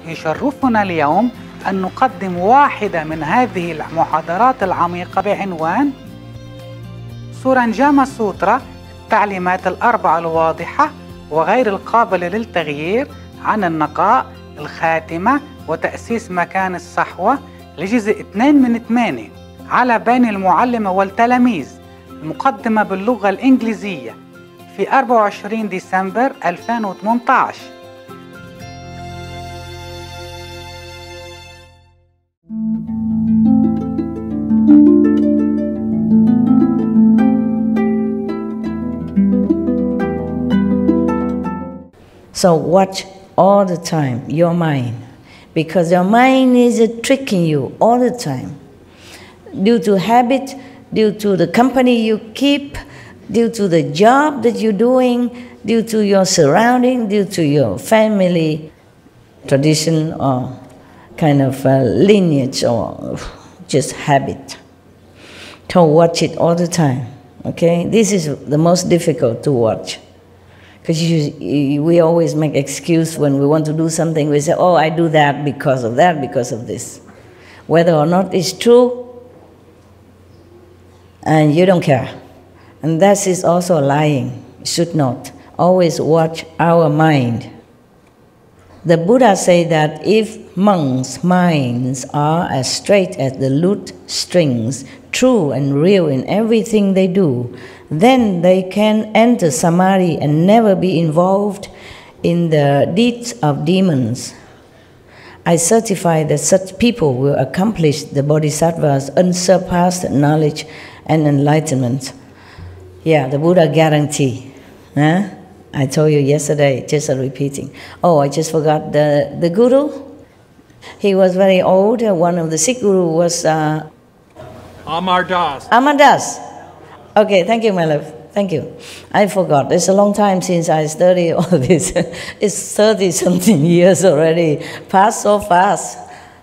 يشرفنا اليوم أن نقدم واحدة من هذه المحاضرات العميقة بعنوان سورانجاما سوترا، التعليمات الأربعة الواضحة وغير القابلة للتغيير عن النقاء، الخاتمة، وتأسيس مكان الصحوة، لجزء 2 من 8 على بين المعلمة والتلاميذ، مقدمة باللغة الإنجليزية في 24 ديسمبر 2018. So watch all the time your mind, because your mind is tricking you all the time. Due to habit, due to the company you keep, due to the job that you're doing, due to your surrounding, due to your family tradition or kind of lineage or just habit. So watch it all the time, okay? This is the most difficult to watch. Because we always make excuse when we want to do something. We say, oh, I do that, because of this. Whether or not it's true, and you don't care. And that is also lying. Should not. Always watch our mind. The Buddha said that if monks' minds are as straight as the lute strings, true and real in everything they do, then they can enter samadhi and never be involved in the deeds of demons. I certify that such people will accomplish the Bodhisattva's unsurpassed knowledge and enlightenment. Yeah, the Buddha guarantee. Huh? I told you yesterday, just repeating. Oh, I just forgot the guru. He was very old. One of the Sikh guru was Amar Das. Amar Das. Okay, thank you, my love. Thank you. I forgot. It's a long time since I studied all this. It's 30-something years already. Passed so fast.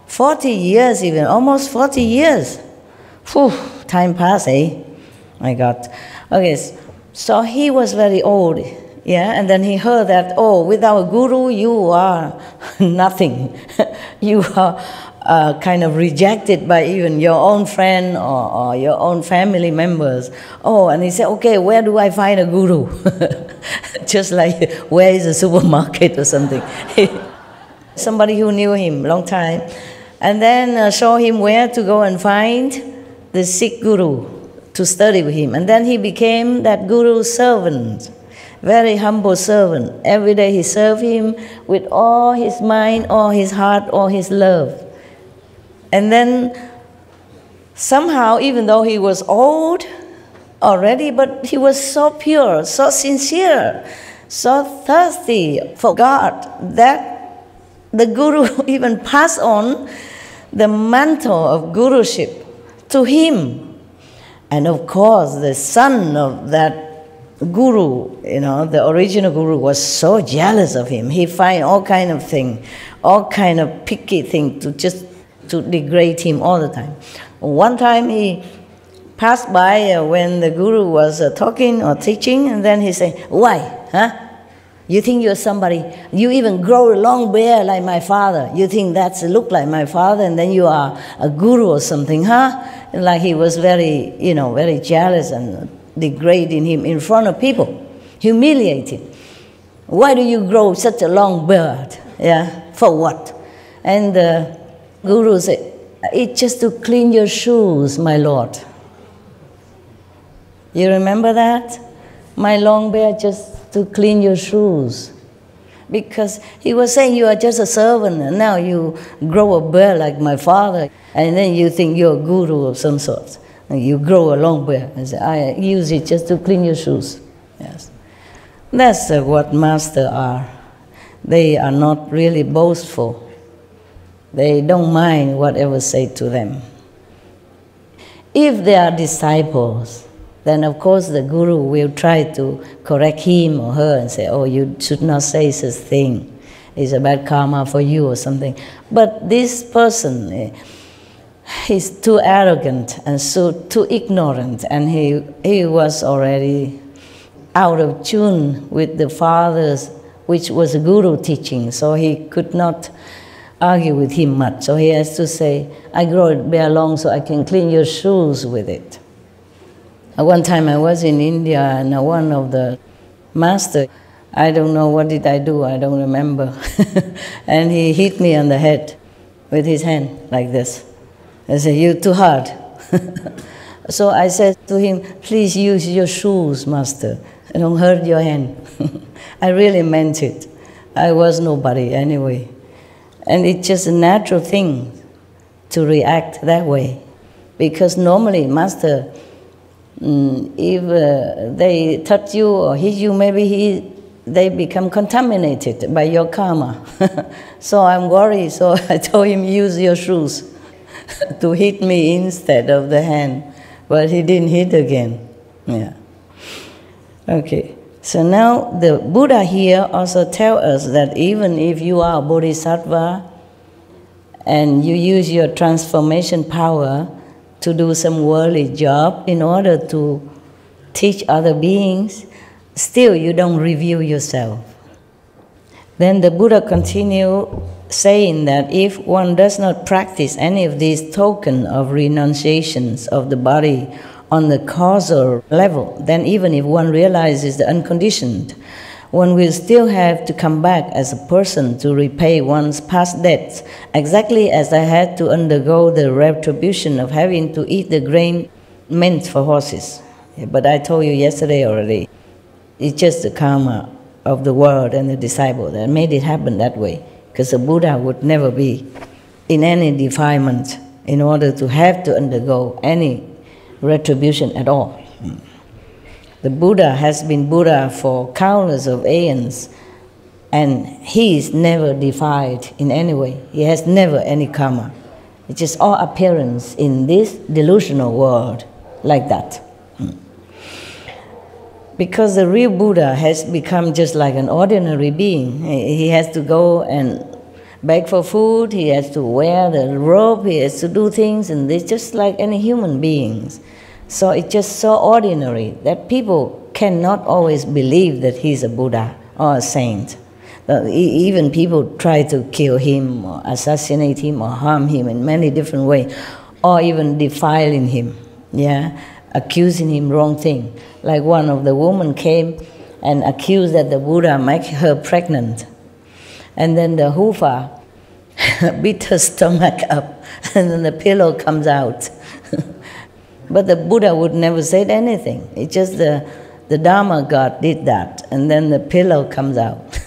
40 years even, almost 40 years. Whew, time passed, eh? My God. Okay, so he was very old. Yeah, and then he heard that, oh, without a guru, you are nothing. You are kind of rejected by even your own friend or your own family members. Oh, and he said, okay, where do I find a guru? Just like, where is a supermarket or something? Somebody who knew him long time. And then show him where to go and find the Sikh guru to study with him. And then he became that guru's servant. Very humble servant. Every day he served him with all his mind, all his heart, all his love. And then somehow, even though he was old already, but he was so pure, so sincere, so thirsty for God, that the Guru even passed on the mantle of guruship to him. And of course, the son of that Guru, you know, the original Guru, was so jealous of him. He find all kind of thing, all kind of picky thing to degrade him all the time. One time he passed by when the Guru was talking or teaching, and then he said, why, huh? You think you're somebody, you even grow a long beard like my father. You think that's look like my father, and then you are a guru or something, huh? And like he was very, you know, very jealous and degrading him in front of people, humiliating. Why do you grow such a long beard? Yeah, for what? And the Guru said, it's just to clean your shoes, my Lord. You remember that? My long beard just to clean your shoes. Because he was saying you are just a servant, and now you grow a beard like my father, and then you think you're a guru of some sort. And you grow a long beard. And say, I use it just to clean your shoes. Yes. That's what masters are. They are not really boastful. They don't mind whatever said to them. If they are disciples, then of course the Guru will try to correct him or her and say, oh, you should not say such thing. It's a bad karma for you or something. But this person, he's too arrogant and so too ignorant, and he was already out of tune with the father's, which was a Guru teaching, so he could not argue with him much. So he has to say, I grow it bare long so I can clean your shoes with it. One time I was in India and one of the master, I don't know what did I do, I don't remember. And he hit me on the head with his hand like this. I said, you're too hard. So I said to him, please use your shoes, master. Don't hurt your hand. I really meant it. I was nobody anyway. And it's just a natural thing to react that way. Because normally, master, if they touch you or hit you, maybe they become contaminated by your karma. So I'm worried, so I told him, use your shoes to hit me instead of the hand. But he didn't hit again. Yeah. Okay. So now the Buddha here also tells us that even if you are a bodhisattva and you use your transformation power to do some worldly job in order to teach other beings, still you don't review yourself. Then the Buddha continued saying that if one does not practice any of these tokens of renunciations of the body on the causal level, then even if one realizes the unconditioned, one will still have to come back as a person to repay one's past debts, exactly as I had to undergo the retribution of having to eat the grain meant for horses. But I told you yesterday already, it's just the karma of the world and the disciple that made it happen that way, because the Buddha would never be in any defilement in order to have to undergo any retribution at all. The Buddha has been Buddha for countless of aeons, and he is never defied in any way. He has never any karma. It's just all appearance in this delusional world like that. Because the real Buddha has become just like an ordinary being. He has to go and beg for food, he has to wear the robe, he has to do things, and it's just like any human beings. So it's just so ordinary that people cannot always believe that he's a Buddha or a saint. Even people try to kill him or assassinate him or harm him in many different ways, or even defiling him, accusing him wrong thing. Like one of the women came and accused that the Buddha make her pregnant. And then the Hufa beat her stomach up, and then the pillow comes out. But the Buddha would never say anything. It's just the Dharma God did that, and then the pillow comes out.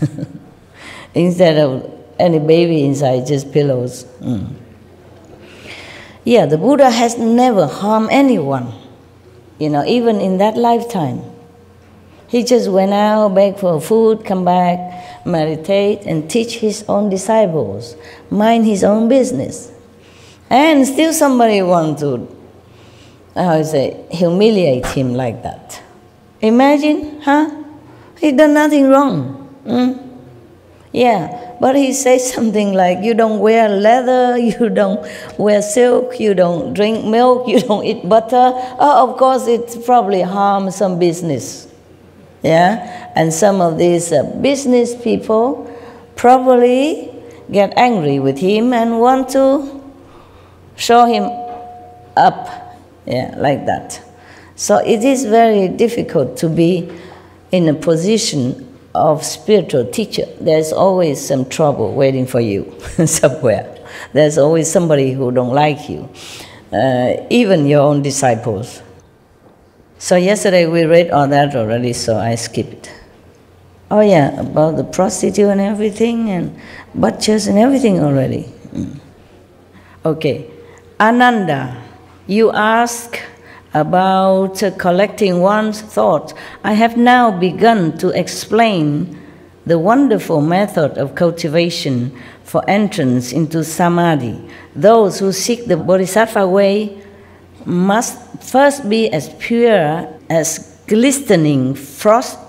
Instead of any baby inside, just pillows. Yeah, the Buddha has never harmed anyone, even in that lifetime. He just went out, begged for food, come back, meditate, and teach his own disciples, mind his own business. And still somebody wants to, humiliate him like that. Imagine, He done nothing wrong. Yeah, but he says something like, you don't wear leather, you don't wear silk, you don't drink milk, you don't eat butter. Oh, of course, it probably harms some business. Yeah, and some of these business people probably get angry with him and want to show him up. Yeah, like that. So it is very difficult to be in a position of spiritual teacher. There's always some trouble waiting for you somewhere. There's always somebody who don't like you, even your own disciples. So yesterday we read all that already, so I skip it. Oh yeah, about the prostitute and everything, and butchers and everything already. Okay, Ananda, you ask about collecting one's thoughts. I have now begun to explain the wonderful method of cultivation for entrance into Samadhi. Those who seek the Bodhisattva way must first be as pure as glistening frost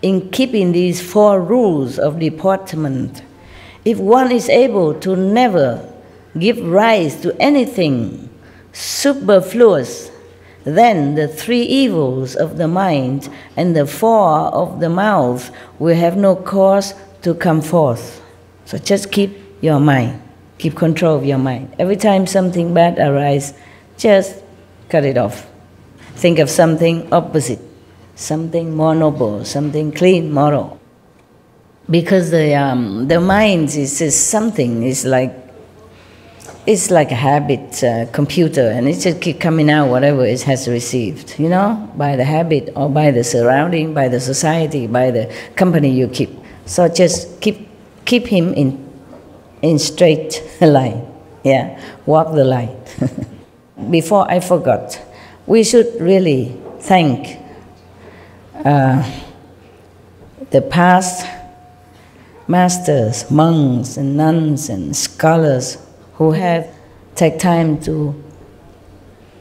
in keeping these 4 rules of deportment. If one is able to never give rise to anything superfluous, then the 3 evils of the mind and the 4 of the mouth will have no cause to come forth. So just keep your mind. Keep control of your mind. Every time something bad arises, just cut it off. Think of something opposite, something more noble, something clean, moral. Because the mind is just something, it's like a habit computer, and it just keeps coming out whatever it has received, by the habit or by the surrounding, by the society, by the company you keep. So just keep him in straight line, walk the line. Before I forgot, we should really thank the past masters, monks and nuns and scholars who have taken time to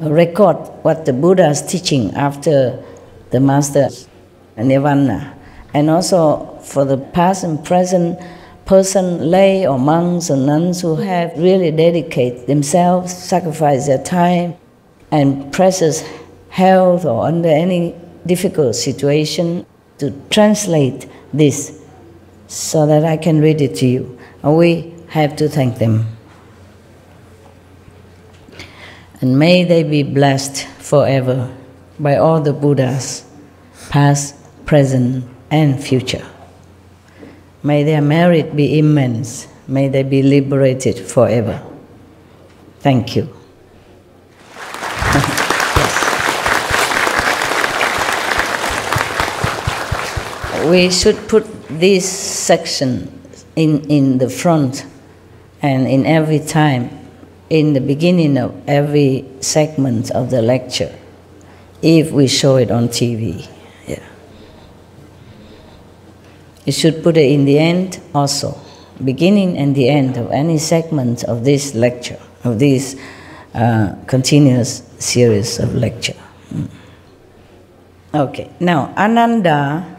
record what the Buddha is teaching after the master's nirvana. And also for the past and present person, lay or monks or nuns who have really dedicated themselves, sacrificed their time and precious health or under any difficult situation to translate this so that I can read it to you. And we have to thank them. And may they be blessed forever by all the Buddhas, past, present, and future. May their merit be immense. May they be liberated forever. Thank you. We should put this section in the front and in every time, in the beginning of every segment of the lecture, if we show it on TV. You should put it in the end also, beginning and the end of any segment of this lecture, of this continuous series of lecture. Okay, now Ananda,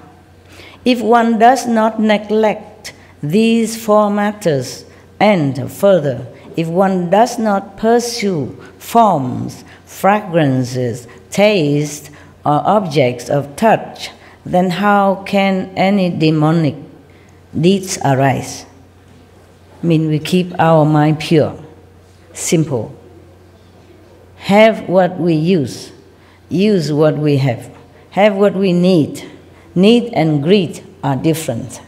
if one does not neglect these four matters, and further, if one does not pursue forms, fragrances, taste, or objects of touch, then how can any demonic deeds arise? I mean, we keep our mind pure, simple. Have what we use what we have what we need. Need and greed are different.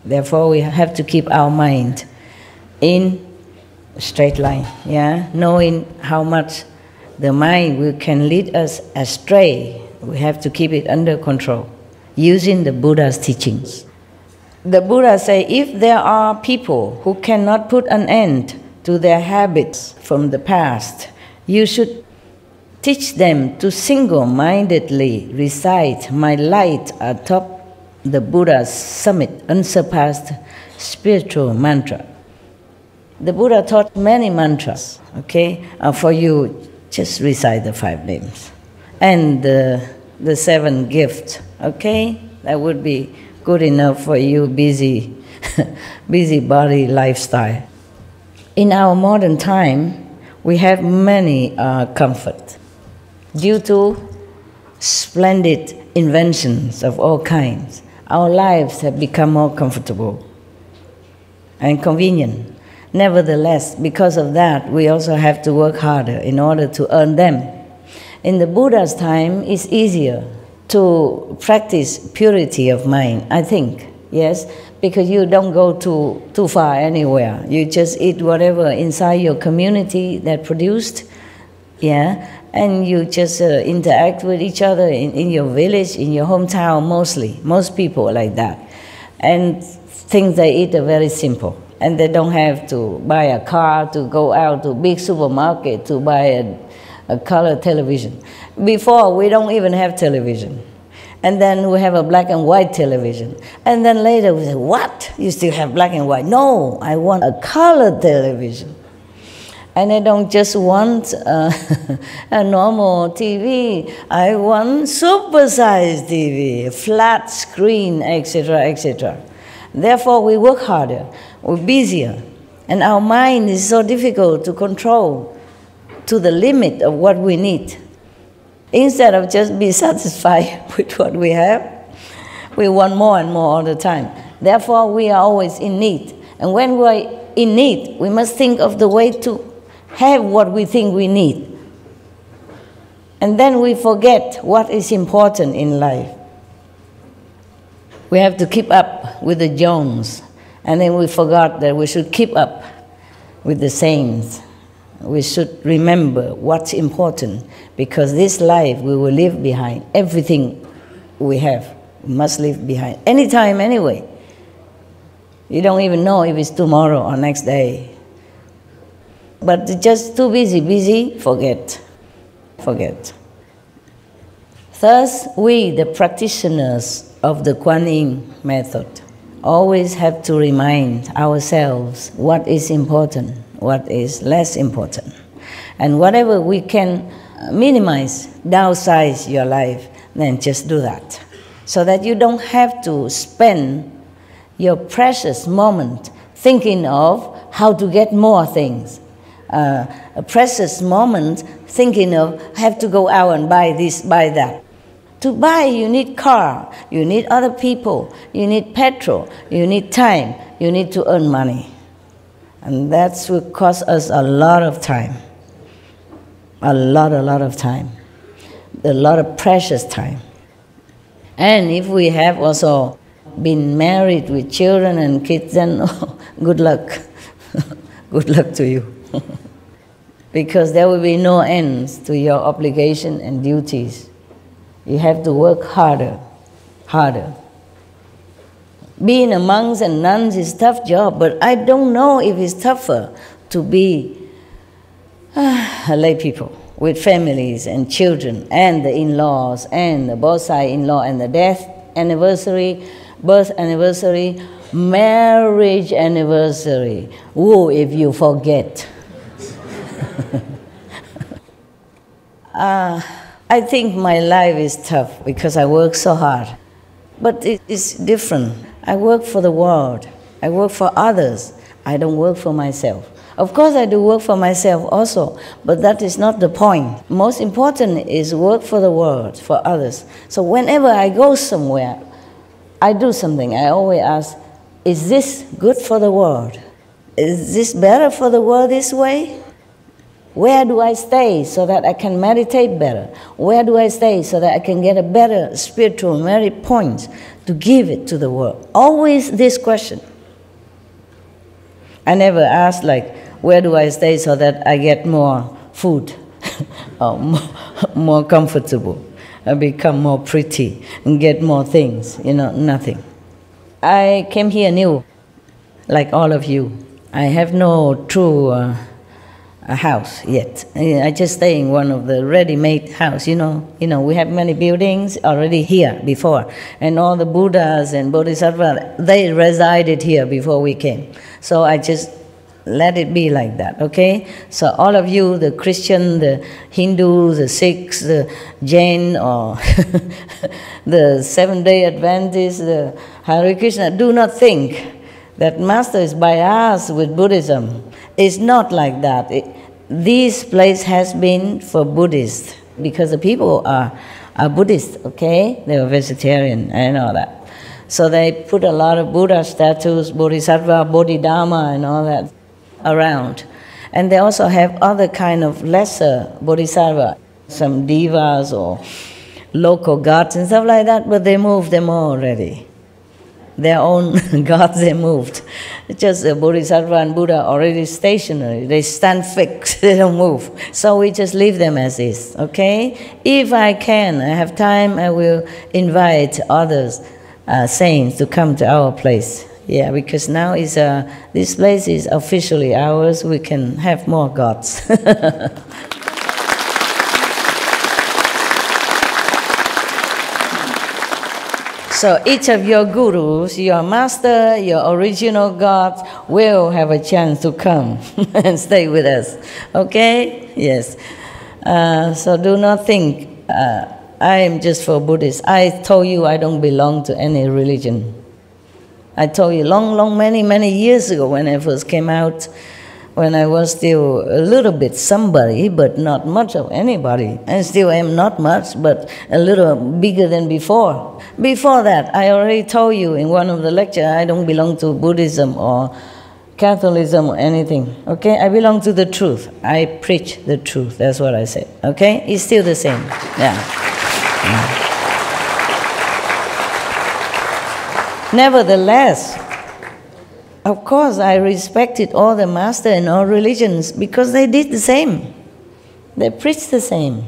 Therefore, we have to keep our mind in a straight line, knowing how much the mind can lead us astray. We have to keep it under control, using the Buddha's teachings. The Buddha says, if there are people who cannot put an end to their habits from the past, you should teach them to single-mindedly recite my light atop the Buddha's summit, unsurpassed spiritual mantra. The Buddha taught many mantras, okay? For you, just recite the 5 names. And the 7 gifts, okay? That would be good enough for you, busybody lifestyle. In our modern time, we have many comfort due to splendid inventions of all kinds. Our lives have become more comfortable and convenient. Nevertheless, because of that, we also have to work harder in order to earn them. In the Buddha's time, it's easier to practice purity of mind, I think, yes, because you don't go too far anywhere. You just eat whatever inside your community that produced, and you just interact with each other in your village, in your hometown mostly. Most people are like that. And things they eat are very simple. And they don't have to buy a car to go out to a big supermarket to buy a color television. Before, we don't even have television. And then we have a black and white television. And then later we say, what? You still have black and white? No, I want a color television. And I don't just want a normal TV. I want super-sized TV, flat screen, etc., etc. Therefore, we work harder, we're busier, and our mind is so difficult to control to the limit of what we need. Instead of just be satisfied with what we have, we want more and more all the time. Therefore, we are always in need. And when we're in need, we must think of the way to have what we think we need. And then we forget what is important in life. We have to keep up with the Jones, and then we forgot that we should keep up with the saints. We should remember what's important, because this life we will leave behind. Everything we have, we must leave behind. Anytime, anyway. You don't even know if it's tomorrow or next day. But just too busy, forget. Thus, we, the practitioners of the Kuan Yin method, always have to remind ourselves what is important, what is less important. And whatever we can minimize, downsize your life, then just do that. So that you don't have to spend your precious moment thinking of how to get more things. A precious moment thinking of, I have to go out and buy this, buy that. To buy, you need car, you need other people, you need petrol, you need time, you need to earn money. And that will cost us a lot of time. A lot of time. A lot of precious time. And if we have also been married with children and kids, then good luck. Good luck to you. Because there will be no ends to your obligation and duties. You have to work harder. Being a monks and nuns is a tough job, but I don't know if it's tougher to be lay people with families and children and the in-laws and the bosai in-law and the death anniversary, birth anniversary, marriage anniversary. Whoa, if you forget. I think my life is tough because I work so hard. But it is different. I work for the world. I work for others. I don't work for myself. Of course, I do work for myself also, but that is not the point. Most important is work for the world, for others. So whenever I go somewhere, I do something. I always ask, is this good for the world? Is this better for the world this way? Where do I stay so that I can meditate better? Where do I stay so that I can get a better spiritual merit points to give it to the world? Always this question. I never ask like, where do I stay so that I get more food, or more comfortable, I become more pretty, and get more things, nothing. I came here new, like all of you. I have no true a house yet. I just stay in one of the ready-made house. We have many buildings already here before, and all the Buddhas and Bodhisattvas, they resided here before we came. So I just let it be like that, okay? So all of you, the Christian, the Hindu, the Sikhs, the Jain, or the Seventh-day Adventists, the Hare Krishna, do not think that Master is biased with Buddhism. It's not like that. This place has been for Buddhists because the people are Buddhist, okay? They are vegetarian, I know that. So they put a lot of Buddha statues, Bodhisattva, Bodhidharma, and all that around. And they also have other kind of lesser Bodhisattva, some divas or local gods and stuff like that, but they moved them all already. Their own gods, they moved. It's just the Bodhisattva and Buddha already stationary. They stand fixed, they don't move. So we just leave them as is, okay? If I can, I have time, I will invite others, saints, to come to our place. Yeah, because now this place is officially ours. We can have more gods. So each of your gurus, your master, your original gods will have a chance to come and stay with us. Okay? Yes. So do not think I am just for Buddhists. I told you I don't belong to any religion. I told you many years ago when I first came out, when I was still a little bit somebody, but not much of anybody. I still am not much, but a little bigger than before. Before that, I already told you in one of the lectures, I don't belong to Buddhism or Catholicism or anything. Okay, I belong to the truth. I preach the truth. That's what I said. Okay, it's still the same. Yeah. Nevertheless, of course, I respected all the masters in all religions because they did the same. They preached the same.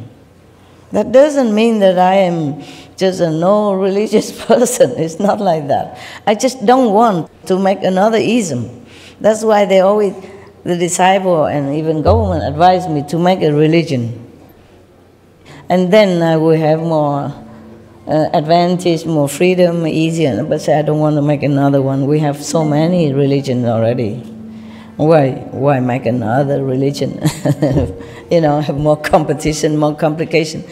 That doesn't mean that I am just a no-religious person. It's not like that. I just don't want to make another ism. That's why they always, the disciple and even government advised me to make a religion. And then I will have more advantage, more freedom, easier. But say, I don't want to make another one. We have so many religions already. Why make another religion? You know, have more competition, more complication.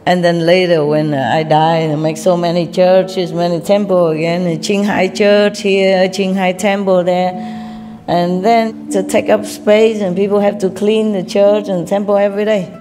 And then later when I die, I make so many churches, many temples again, a Qinghai church here, a Qinghai temple there. And then to take up space and people have to clean the church and the temple every day.